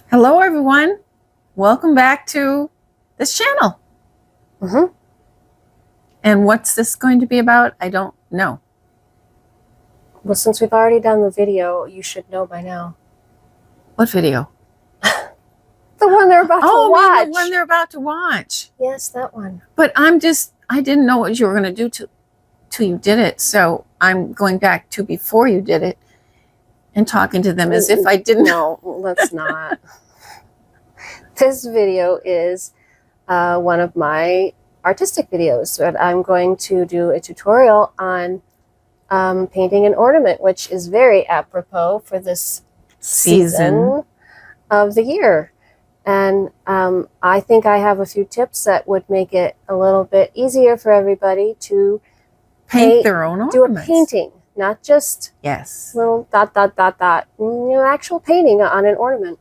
Hello, everyone. Welcome back to this channel. And what's this going to be about? I don't know. Well, since we've already done the video, you should know by now. What video? The one they're about to watch. Oh, the one they're about to watch. Yes, that one. But I didn't know what you were going to do till you did it. So I'm going back to before you did it and talking to them as if I didn't know. No, let's not. This video is one of my artistic videos that I'm going to do a tutorial on painting an ornament, which is very apropos for this season of the year. And I think I have a few tips that would make it a little bit easier for everybody to paint their own ornaments. Do a painting, not just little ... actual painting on an ornament.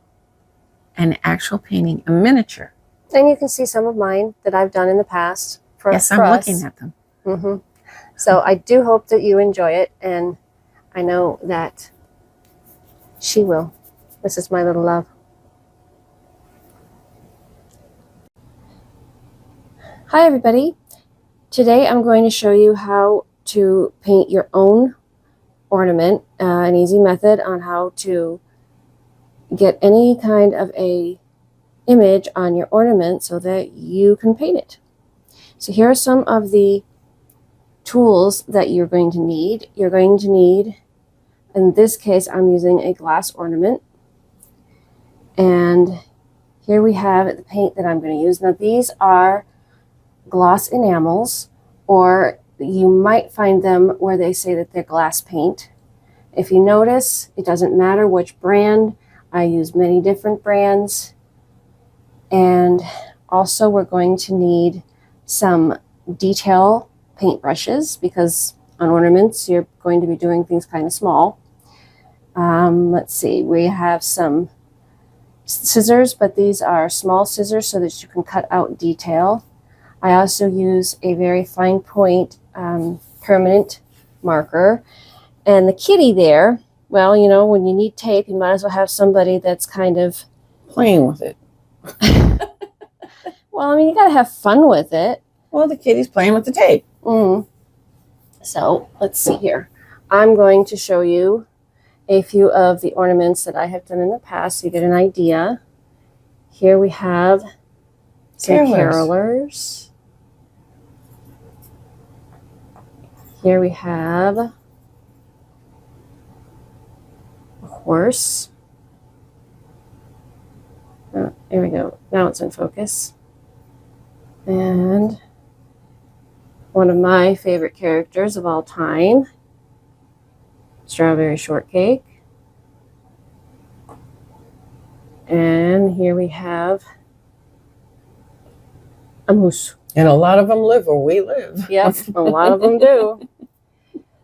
An actual painting, a miniature. And you can see some of mine that I've done in the past. Yes, I'm looking at them. So I do hope that you enjoy it, and I know that she will. This is my little love. Hi everybody. Today I'm going to show you how to paint your own ornament, an easy method on how to get any kind of a image on your ornament so that you can paint it. So here are some of the tools that you're going to need. You're going to need, in this case, I'm using a glass ornament. And here we have the paint that I'm going to use. Now these are gloss enamels, or you might find them where they say that they're glass paint. If you notice, it doesn't matter which brand. I use many different brands. And also we're going to need some detail paintbrushes, because on ornaments you're going to be doing things kind of small. Let's see, we have some scissors, but these are small scissors so that you can cut out detail. I also use a very fine point permanent marker. And the kitty there, well, you know, when you need tape, you might as well have somebody that's kind of playing with it. Well, I mean, you got to have fun with it. Well, the kitty's playing with the tape. So let's see here. I'm going to show you a few of the ornaments that I have done in the past so you get an idea. Here we have some carolers. Here we have a horse. Oh, there we go. Now it's in focus. And one of my favorite characters of all time, Strawberry Shortcake. And here we have a moose. And a lot of them live where we live. Yep, a lot of them do.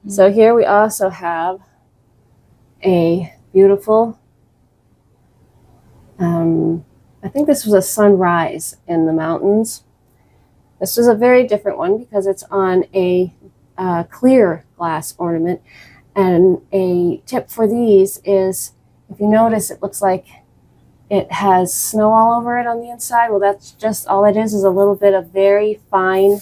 So here we also have a beautiful, I think this was a sunrise in the mountains. This is a very different one because it's on a clear glass ornament. And a tip for these is, if you notice, it looks like it has snow all over it on the inside. Well, that's just all it is a little bit of very fine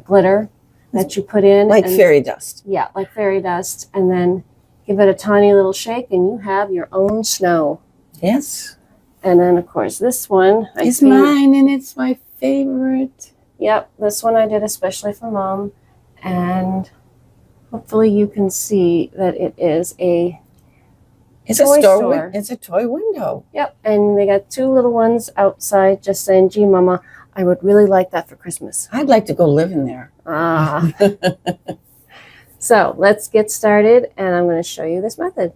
glitter that you put in. Like fairy dust. Yeah, like fairy dust. And then give it a tiny little shake and you have your own snow. Yes. And then, of course, this one is mine, and it's my favorite. Yep, this one I did especially for Mom. And hopefully you can see that it is a toy store. It's a toy window. Yep, and they got two little ones outside just saying, gee, Mama, I would really like that for Christmas. I'd like to go live in there. So let's get started, and I'm going to show you this method.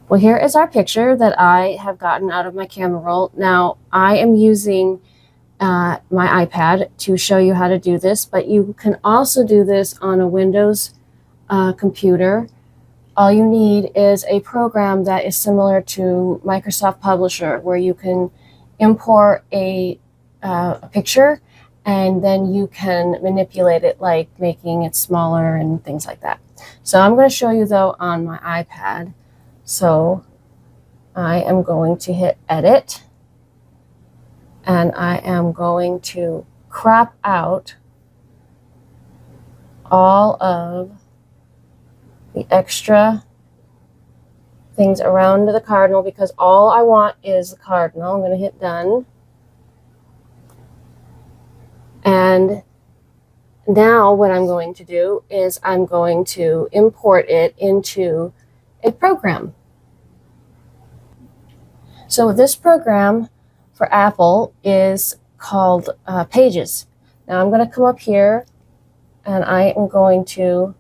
Well, here is our picture that I have gotten out of my camera roll. Now, I am using my iPad to show you how to do this, but you can also do this on a Windows computer. All you need is a program that is similar to Microsoft Publisher, where you can import a picture and then you can manipulate it, like making it smaller and things like that. So I'm going to show you though on my iPad. So I am going to hit edit, and I am going to crop out all of the extra things around the cardinal, because all I want is the cardinal. I'm going to hit done. And now what I'm going to do is I'm going to import it into a program. So this program for Apple is called Pages. Now I'm going to come up here and I am going to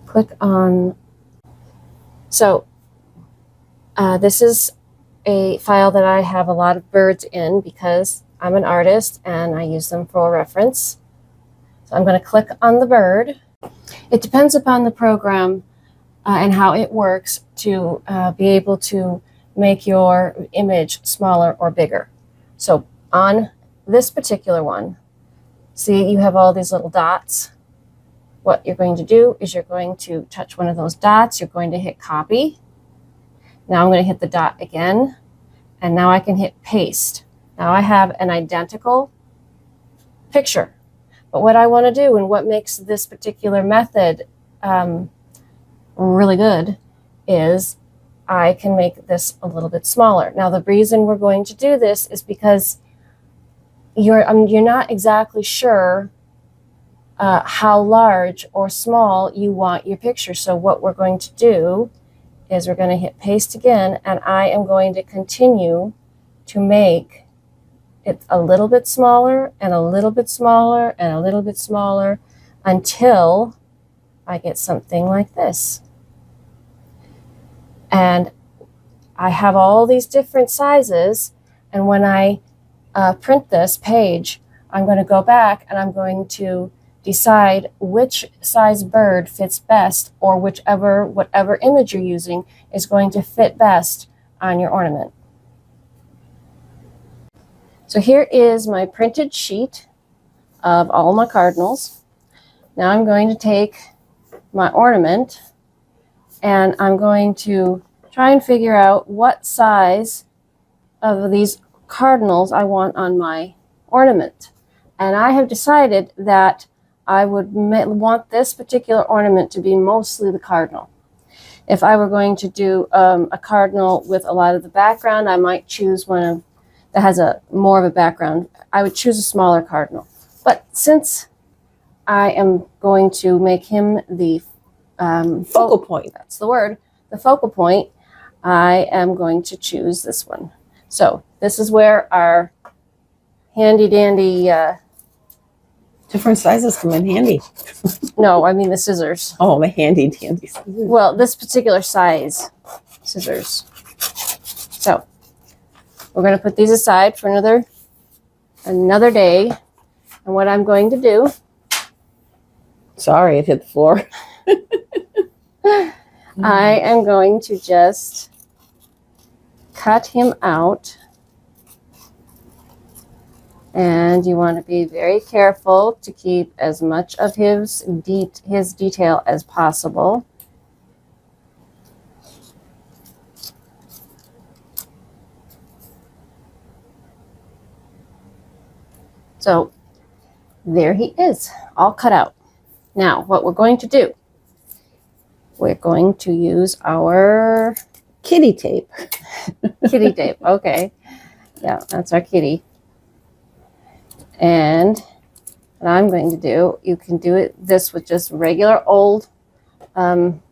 click on. So this is a file that I have a lot of birds in because I'm an artist and I use them for reference. So I'm going to click on the bird. It depends upon the program and how it works to be able to make your image smaller or bigger. So on this particular one, see you have all these little dots. What you're going to do is you're going to touch one of those dots. You're going to hit copy. Now I'm going to hit the dot again, and now I can hit paste. Now I have an identical picture. But what I want to do, and what makes this particular method really good, is I can make this a little bit smaller. Now the reason we're going to do this is because you're not exactly sure how large or small you want your picture. So what we're going to do is we're going to hit paste again, and I am going to continue to make it a little bit smaller and a little bit smaller and a little bit smaller until I get something like this. And I have all these different sizes, and when I print this page, I'm going to go back and I'm going to decide which size bird fits best, or whatever image you're using is going to fit best on your ornament. So here is my printed sheet of all my cardinals. Now I'm going to take my ornament and I'm going to try and figure out what size of these cardinals I want on my ornament. And I have decided that I would want this particular ornament to be mostly the cardinal. If I were going to do a cardinal with a lot of the background, I might choose one that has more of a background. I would choose a smaller cardinal. But since I am going to make him the Focal point. That's the word. The focal point. I am going to choose this one. So this is where our handy dandy. Different sizes come in handy. No, I mean the scissors. Oh, the handy dandy scissors. Well, this particular size scissors. So we're going to put these aside for another day. And what I'm going to do. Sorry, it hit the floor. I am going to just cut him out. And you want to be very careful to keep as much of his detail as possible. So there he is, all cut out. Now, what we're going to do, we're going to use our Kitty tape. kitty tape. Okay. Yeah, that's our kitty. And what I'm going to do, you can do this with just regular old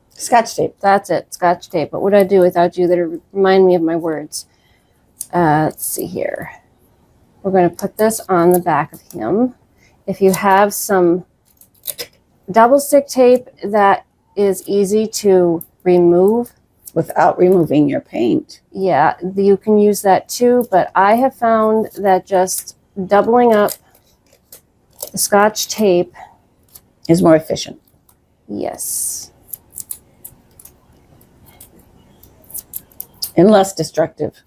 Scotch tape. That's it, Scotch tape. But what do I do without you that remind me of my words? Let's see here. We're going to put this on the back of him. If you have some double stick tape that is easy to remove. Without removing your paint. Yeah, you can use that too. But I have found that just doubling up the Scotch tape Is more efficient. Yes. And less destructive.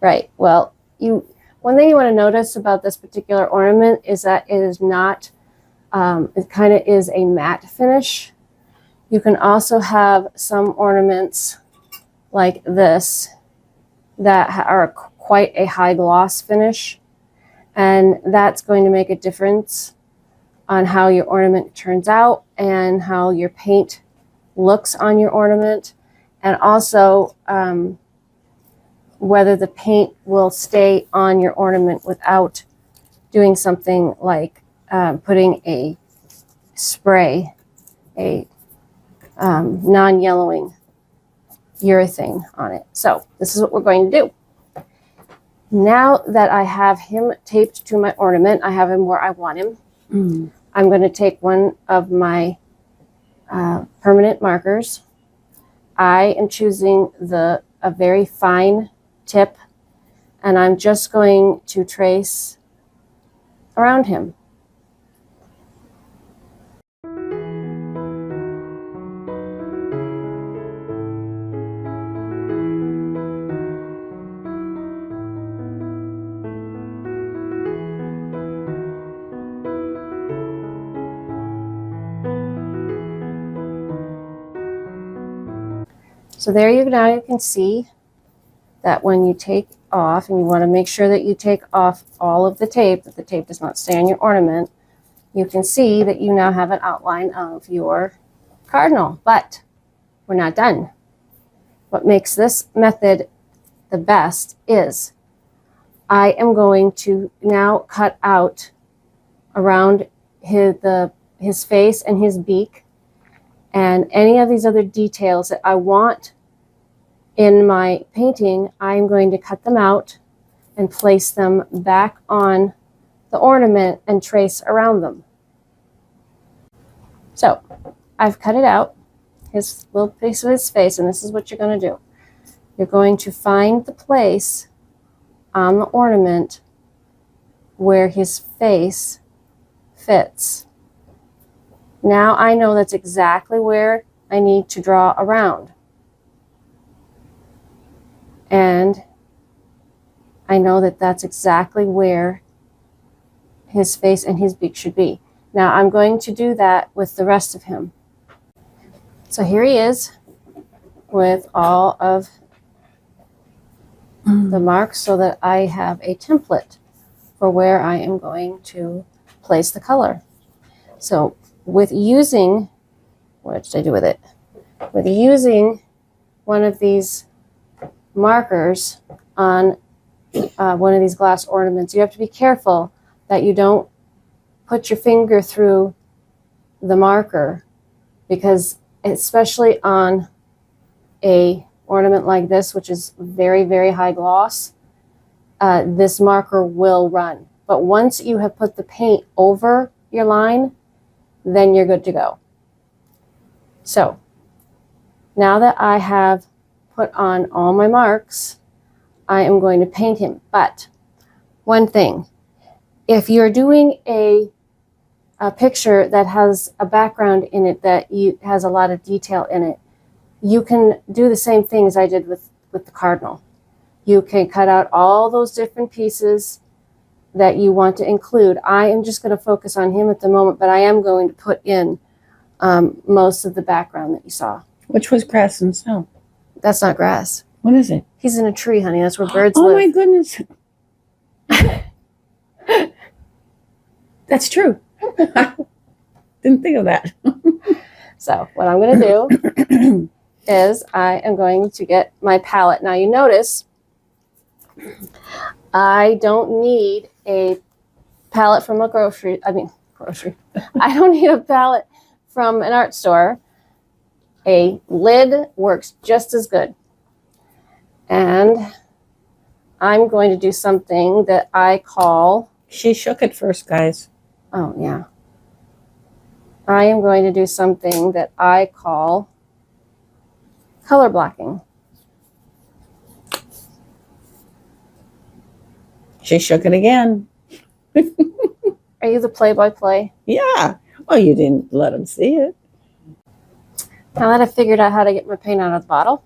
Right. Well, one thing you want to notice about this particular ornament is that it is not, it kind of is a matte finish. You can also have some ornaments like this that are quite a high gloss finish, and that's going to make a difference on how your ornament turns out and how your paint looks on your ornament, and also whether the paint will stay on your ornament without doing something like putting a spray, a non-yellowing urethane on it. So this is what we're going to do. Now that I have him taped to my ornament, I have him where I want him. I'm going to take one of my permanent markers. I am choosing a very fine tip, and I'm just going to trace around him. So there you now you can see that when you take off, and you want to make sure that you take off all of the tape, that the tape does not stay on your ornament, you can see that you now have an outline of your cardinal. But we're not done. What makes this method the best is I am going to now cut out around his face and his beak and any of these other details that I want in my painting. I'm going to cut them out and place them back on the ornament and trace around them. So I've cut it out, his little piece of his face, and this is what you're going to do. You're going to find the place on the ornament where his face fits. Now I know that's exactly where I need to draw around. And I know that that's exactly where his face and his beak should be. Now I'm going to do that with the rest of him. So here he is with all of the marks so that I have a template for where I am going to place the color. So with using, what did I do with it? With using one of these markers on one of these glass ornaments, you have to be careful that you don't put your finger through the marker, because especially on a ornament like this, which is very, very high gloss, this marker will run. But once you have put the paint over your line, then you're good to go. So now that I have put on all my marks, I am going to paint him. But one thing, if you're doing a picture that has a background in it that has a lot of detail in it, you can do the same thing as I did with the Cardinal. You can cut out all those different pieces that you want to include. I am just going to focus on him at the moment, but I am going to put in most of the background that you saw. Which was grass and snow. That's not grass. What is it? He's in a tree, honey. That's where birds Oh live. my goodness. That's true. Didn't think of that. So what I'm going to do is I am going to get my palette. Now you notice I don't need a palette from a grocery. I don't need a palette from an art store. A lid works just as good. And I'm going to do something that I call... She shook it first, guys. Oh, yeah. I am going to do something that I call color blocking. She shook it again. Are you the play-by-play? Yeah. Well, you didn't let him see it. Now that I've figured out how to get my paint out of the bottle,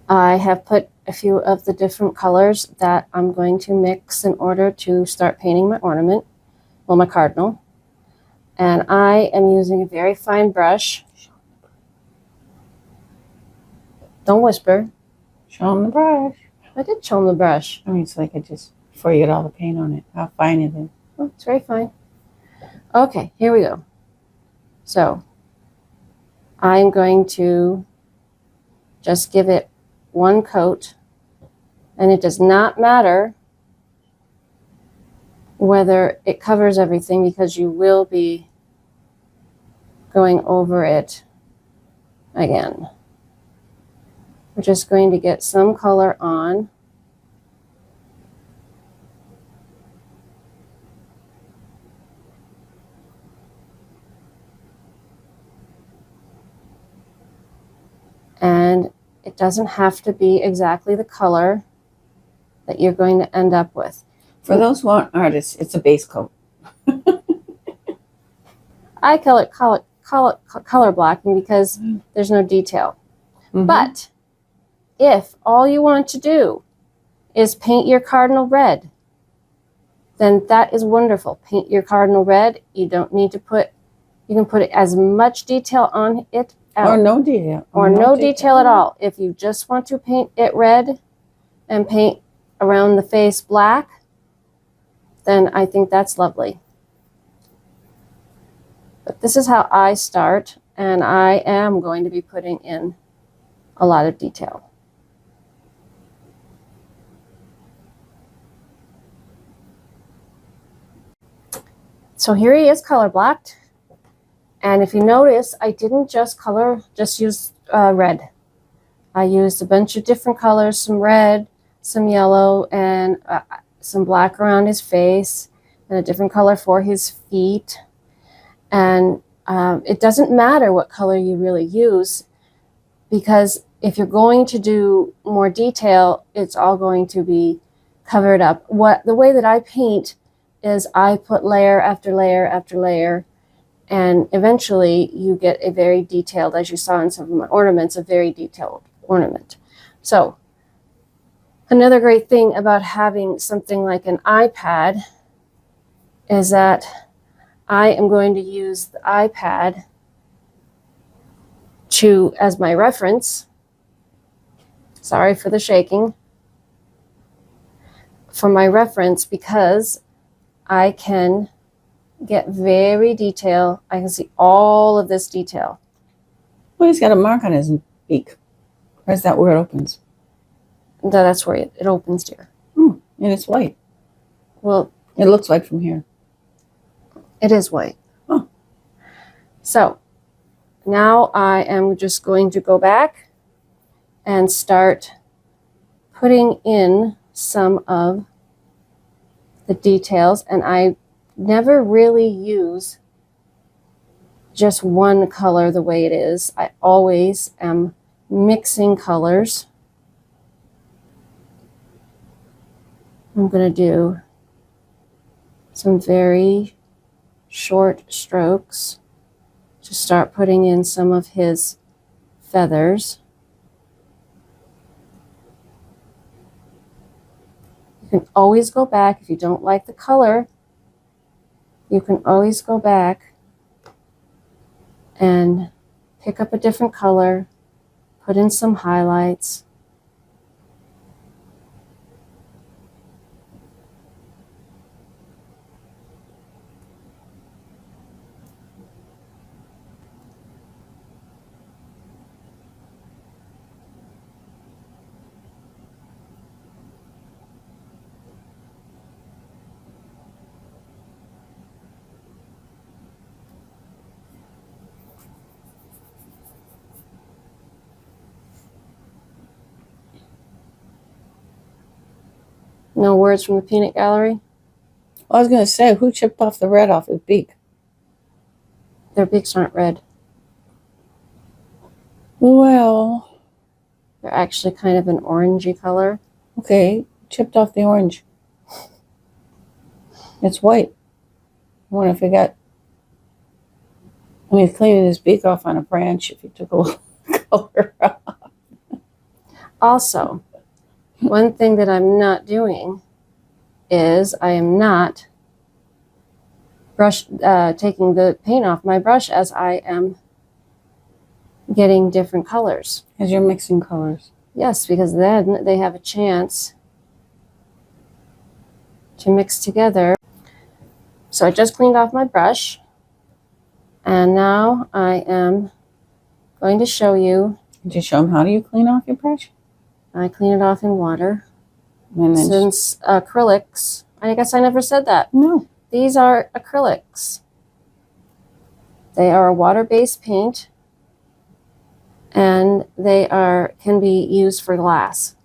I have put a few of the different colors that I'm going to mix in order to start painting my ornament, well, my cardinal. And I am using a very fine brush. Don't whisper. Show them the brush. I did show them the brush. I mean, it's like before you get all the paint on it. How fine it is. Oh, it's very fine. Okay, here we go. So I'm going to just give it one coat, and it does not matter whether it covers everything because you will be going over it again. We're just going to get some color on. And it doesn't have to be exactly the color that you're going to end up with. For those who aren't artists, it's a base coat. I call it color blocking because there's no detail. Mm-hmm. But if all you want to do is paint your cardinal red, then that is wonderful. Paint your cardinal red. You don't need to you can put as much detail on it or no detail. Or no detail at all. If you just want to paint it red and paint around the face black, then I think that's lovely. But this is how I start, and I am going to be putting in a lot of detail. So here he is color blocked. And if you notice, I didn't just use red. I used a bunch of different colors, some red, some yellow, and some black around his face, and a different color for his feet. And it doesn't matter what color you really use, because if you're going to do more detail, it's all going to be covered up. The way that I paint is I put layer after layer after layer, and eventually you get a very detailed, as you saw in some of my ornaments, a very detailed ornament. So another great thing about having something like an iPad is that I am going to use the iPad as my reference. Sorry for the shaking. For my reference, because I can get very detailed. I can see all of this detail. Well, he's got a mark on his beak. Or is that where it opens? That's where it opens, dear. And it's white. Well, it looks like from here. It is white. Oh. So now I am just going to go back and start putting in some of the details, and I never really use just one color the way it is. I always am mixing colors. I'm going to do some very short strokes to start putting in some of his feathers. You can always go back if you don't like the color. You can always go back and pick up a different color, put in some highlights. No words from the peanut gallery? I was going to say, who chipped off the red off his beak? Their beaks aren't red. Well, they're actually kind of an orangey color. Okay, chipped off the orange. It's white. I wonder if he got... I mean, cleaning his beak off on a branch if he took a little color off. Also, one thing that I'm not doing is I am not taking the paint off my brush as I am getting different colors. As you're mixing colors. Yes, because then they have a chance to mix together. So I just cleaned off my brush, and now I am going to show you. Did you show them how do you clean off your brush? I clean it off in water. And then Since acrylics, I guess I never said that. no. These are acrylics. They are a water-based paint, and they can be used for glass.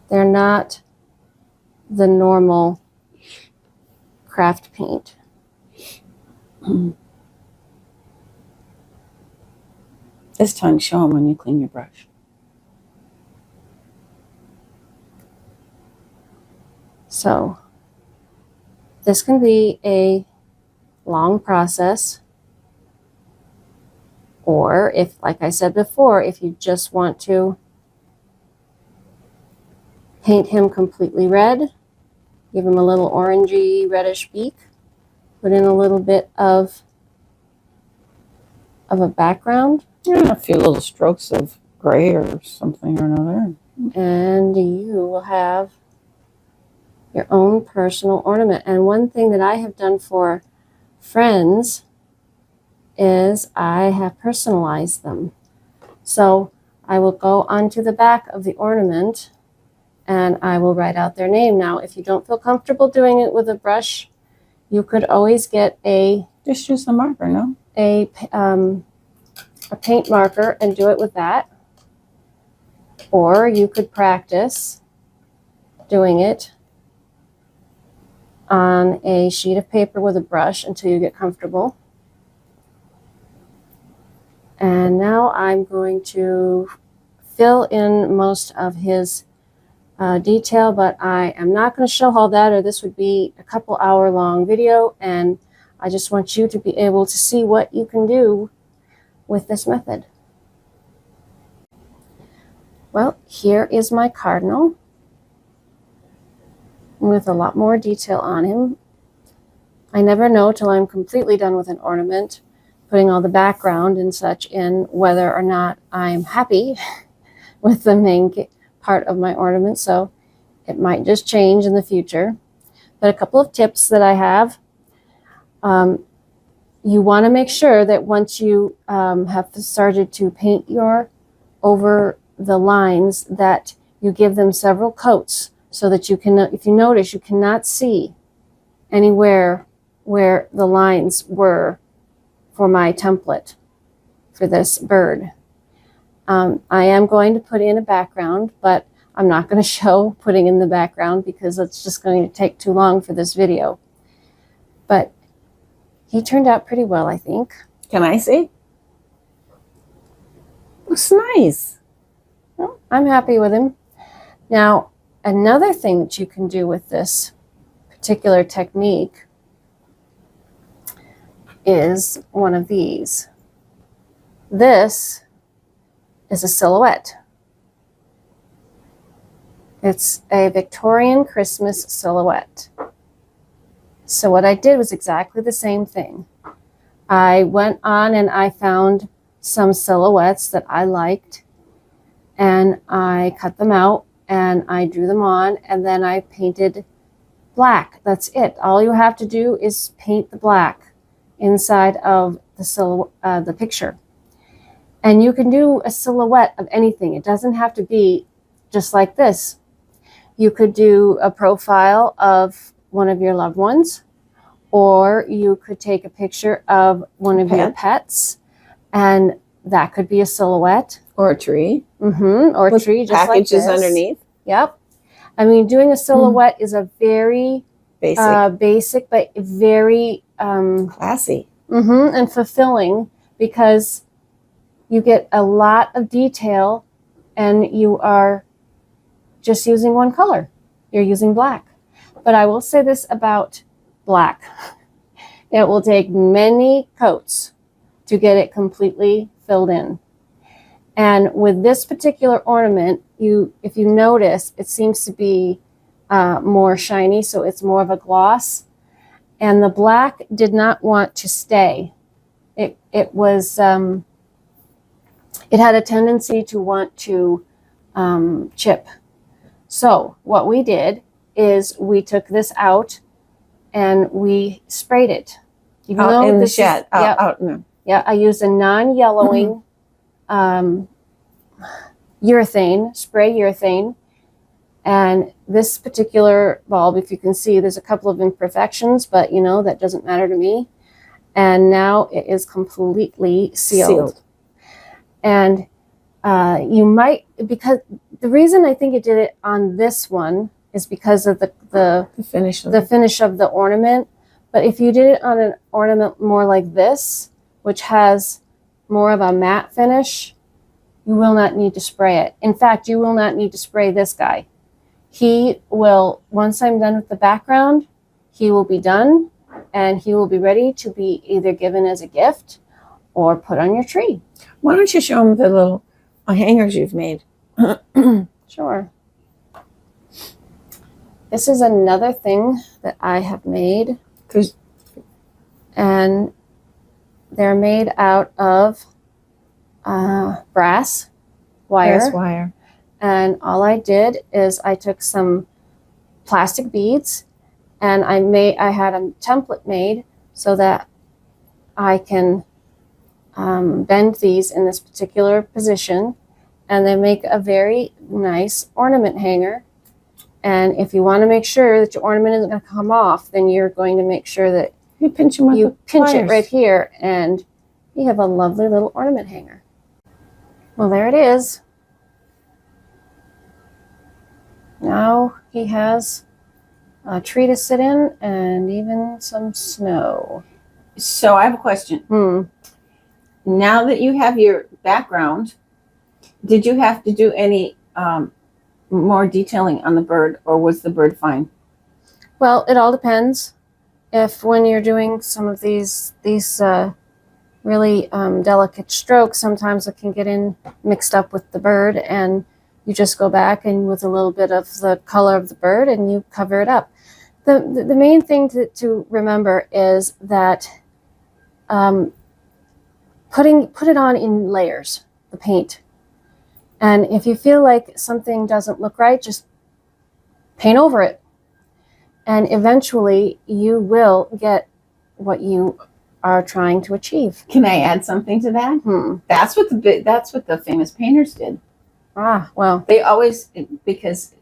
They're not the normal craft paint. This time, show them when you clean your brush. So this can be a long process, or if, like I said before, if you just want to paint him completely red, give him a little orangey reddish beak, put in a little bit of a background. Yeah, a few little strokes of gray or something or another. And you will have your own personal ornament. And one thing that I have done for friends is I have personalized them. So I will go onto the back of the ornament and I will write out their name. Now, if you don't feel comfortable doing it with a brush, you could always get just use the marker, no? a paint marker and do it with that. Or you could practice doing it on a sheet of paper with a brush until you get comfortable. And now I'm going to fill in most of his detail, but I am not going to show all that, or this would be a couple hour long video, and I just want you to be able to see what you can do with this method. Well, here is my Cardinal with a lot more detail on him. I never know till I'm completely done with an ornament, putting all the background and such in, whether or not I'm happy with the main part of my ornament, so it might just change in the future. But a couple of tips that I have. You want to make sure that once you have started to paint over the lines, that you give them several coats so that you can, if you notice, you cannot see anywhere where the lines were for my template for this bird. I am going to put in a background, but I'm not going to show putting in the background because it's just going to take too long for this video. But he turned out pretty well, I think. Can I see? Looks nice. Well, I'm happy with him. Now, another thing that you can do with this particular technique is one of these. This is a silhouette. It's a Victorian Christmas silhouette. So what I did was exactly the same thing. I went on and I found some silhouettes that I liked, and I cut them out and I drew them on, and then I painted black. That's it. All you have to do is paint the black inside of the picture. And you can do a silhouette of anything. It doesn't have to be just like this. You could do a profile of one of your loved ones, or you could take a picture of one of your pets, and that could be a silhouette. Or a tree. Or a tree, just like this. Packages underneath. Yep. I mean, doing a silhouette is a very basic but very classy. And fulfilling, because you get a lot of detail and you are just using one color. You're using black. But I will say this about black. It will take many coats to get it completely filled in. And with this particular ornament, if you notice, it seems to be more shiny, so it's more of a gloss. And the black did not want to stay. It was it had a tendency to want to chip. So what we did is we took this out and we sprayed it. Even Out though in the this shed. is, yep, Out. No. yeah, I used a non-yellowing urethane, spray urethane. And this particular bulb, if you can see, there's a couple of imperfections, but you know, that doesn't matter to me. And now it is completely sealed. And you might, because the reason I think it did it on this one is because of the finish of the ornament. But if you did it on an ornament more like this, which has more of a matte finish, you will not need to spray it. In fact, you will not need to spray this guy. He will, once I'm done with the background, he will be done and he will be ready to be either given as a gift or put on your tree. Why don't you show them the little hangers you've made? Sure. This is another thing that I have made. And they're made out of brass wire. And all I did is I took some plastic beads and I had a template made so that I can bend these in this particular position, and they make a very nice ornament hanger. And if you want to make sure that your ornament isn't going to come off, then you're going to make sure that you pinch them with you pinch pliers. it right here, and you have a lovely little ornament hanger. Well, there it is. Now he has a tree to sit in and even some snow. So I have a question. Now that you have your background, did you have to do any more detailing on the bird, or was the bird fine? Well, it all depends. If when you're doing some of these really delicate strokes, sometimes it can get in mixed up with the bird, and you just go back and with a little bit of the color of the bird and you cover it up. The main thing to remember is that put it on in layers, the paint. And if you feel like something doesn't look right, just paint over it. And eventually you will get what you are trying to achieve. Can I add something to that? That's what the famous painters did. Ah, well. They always, because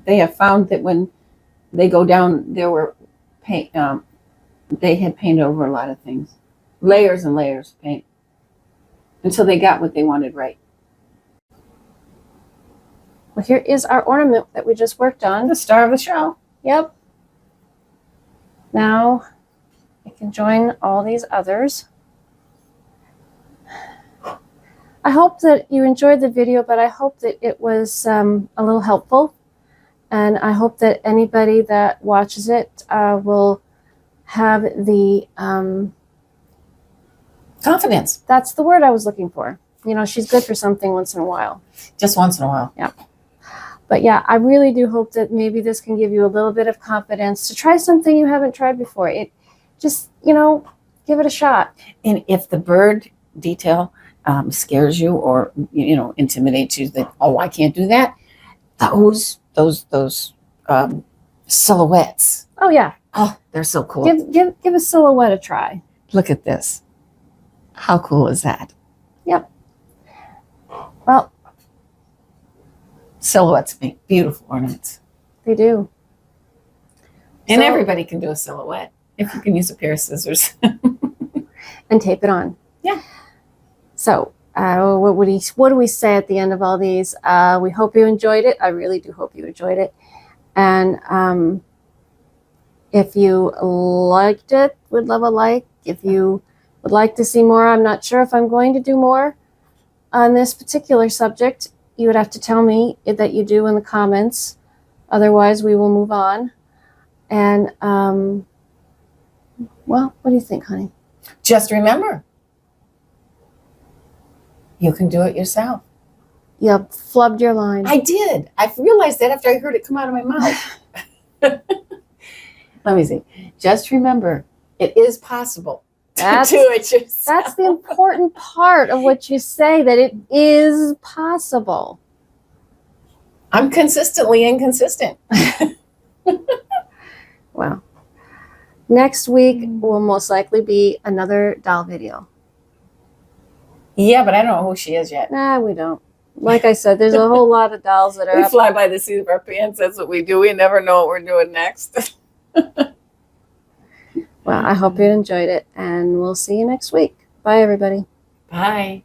they have found that when they go down, there were paint. They had paint over a lot of things, layers and layers of paint, until they got what they wanted right. Well, here is our ornament that we just worked on. The star of the show. Yep. Now I can join all these others. I hope that you enjoyed the video, but I hope that it was a little helpful. And I hope that anybody that watches it will have the... confidence. That's the word I was looking for. You know, she's good for something once in a while. Just once in a while. Yeah. But yeah, I really do hope that maybe this can give you a little bit of confidence to try something you haven't tried before. It just, you know, give it a shot. And if the bird detail scares you or, you know, intimidates you, that, oh, I can't do that. Those silhouettes. Oh yeah. Oh, they're so cool. Give a silhouette a try. Look at this. How cool is that? Yep. Well, silhouettes make beautiful ornaments. They do. And So- everybody can do a silhouette if you can use a pair of scissors. and tape it on. Yeah. So what do we say at the end of all these? We hope you enjoyed it. I really do hope you enjoyed it. And if you liked it, would love a like. If you would like to see more, I'm not sure if I'm going to do more on this particular subject. You would have to tell me that you do in the comments. Otherwise, we will move on. And, well, what do you think, honey? Just remember, you can do it yourself. You flubbed your line. I did. I realized that after I heard it come out of my mouth. Let me see. Just remember, it is possible to do it yourself. That's the important part of what you say, that it is possible. I'm consistently inconsistent. Well, next week will most likely be another doll video. Yeah, but I don't know who she is yet. Nah, we don't. Like I said, there's a whole lot of dolls that are We up. fly by the seat of our pants. That's what we do. We never know what we're doing next. Well, I hope you enjoyed it, and we'll see you next week. Bye, everybody. Bye.